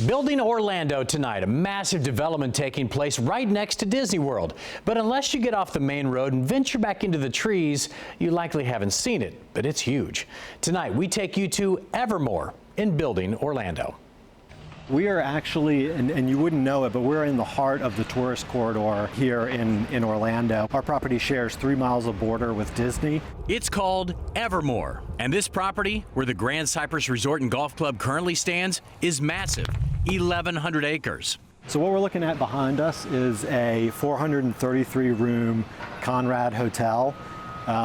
Building Orlando tonight, a massive development taking place right next to Disney World. But unless you get off the main road and venture back into the trees, you likely haven't seen it, but it's huge. Tonight, we take you to Evermore in Building Orlando. We are actually, and you wouldn't know it, but we're in the heart of the tourist corridor here in Orlando. Our property shares 3 miles of border with Disney. It's called Evermore, and this property, where the Grand Cypress Resort and Golf Club currently stands, is massive, 1,100 acres. So what we're looking at behind us is a 433-room Conrad hotel,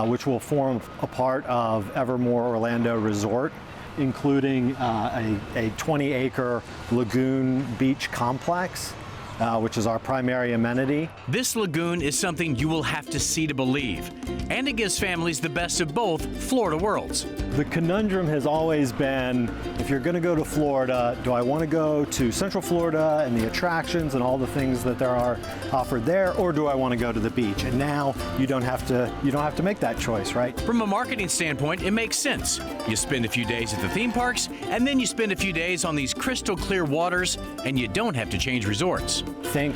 which will form a part of Evermore Orlando Resort, including a 20-acre lagoon beach complex, which is our primary amenity. This lagoon is something you will have to see to believe, and it gives families the best of both Florida worlds. The conundrum has always been, if you're going to go to Florida, do I want to go to Central Florida and the attractions and all the things that there are offered there, or do I want to go to the beach? And now you don't have to make that choice, right? From a marketing standpoint, it makes sense. You spend a few days at the theme parks, and then you spend a few days on these crystal clear waters, and you don't have to change resorts. Think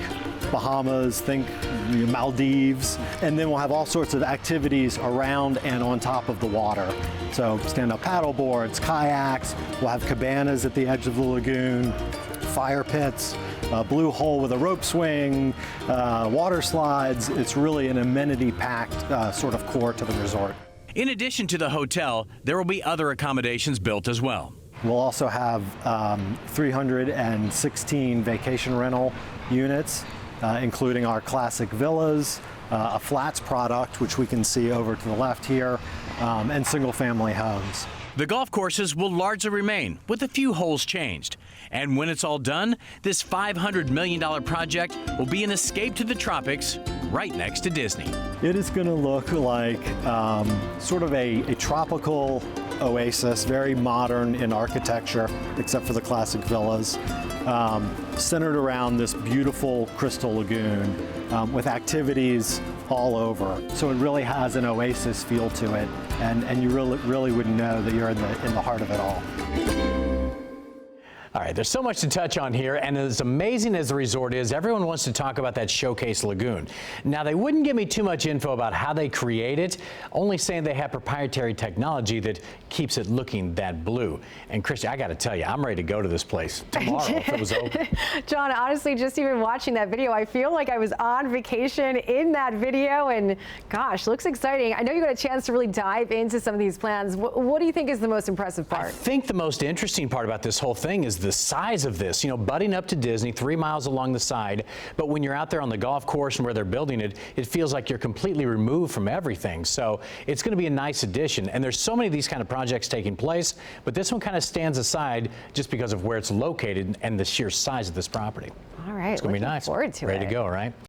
Bahamas, think Maldives, and then we'll have all sorts of activities around and on top of the water. So stand-up paddle boards, kayaks, we'll have cabanas at the edge of the lagoon, fire pits, a blue hole with a rope swing, water slides. It's really an amenity-packed sort of core to the resort. In addition to the hotel, there will be other accommodations built as well. We'll also have 316 vacation rental units, including our classic villas, a flats product, which we can see over to the left here, and single-family homes. The golf courses will largely remain, with a few holes changed. And when it's all done, this $500 million project will be an escape to the tropics right next to Disney. It is going to look like sort of a tropical oasis, very modern in architecture, except for the classic villas, centered around this beautiful crystal lagoon with activities all over. So it really has an oasis feel to it, and you really wouldn't know that you're in the heart of it all. All right, there's so much to touch on here, and as amazing as the resort is, everyone wants to talk about that showcase lagoon. Now, they wouldn't give me too much info about how they create it, only saying they have proprietary technology that keeps it looking that blue. And Christy, I got to tell you, I'm ready to go to this place tomorrow if it was open. John, honestly, just even watching that video, I feel like I was on vacation in that video, and gosh, looks exciting. I know you got a chance to really dive into some of these plans. What do you think is the most impressive part? I think the most interesting part about this whole thing is the size of this, butting up to Disney, 3 miles along the side, but when you're out there on the golf course and where they're building it, it feels like you're completely removed from everything. So it's going to be a nice addition, and there's so many of these kind of projects taking place, but this one kind of stands aside just because of where it's located and the sheer size of this property. All right, it's going to be nice. Looking forward to it. Ready to go, right?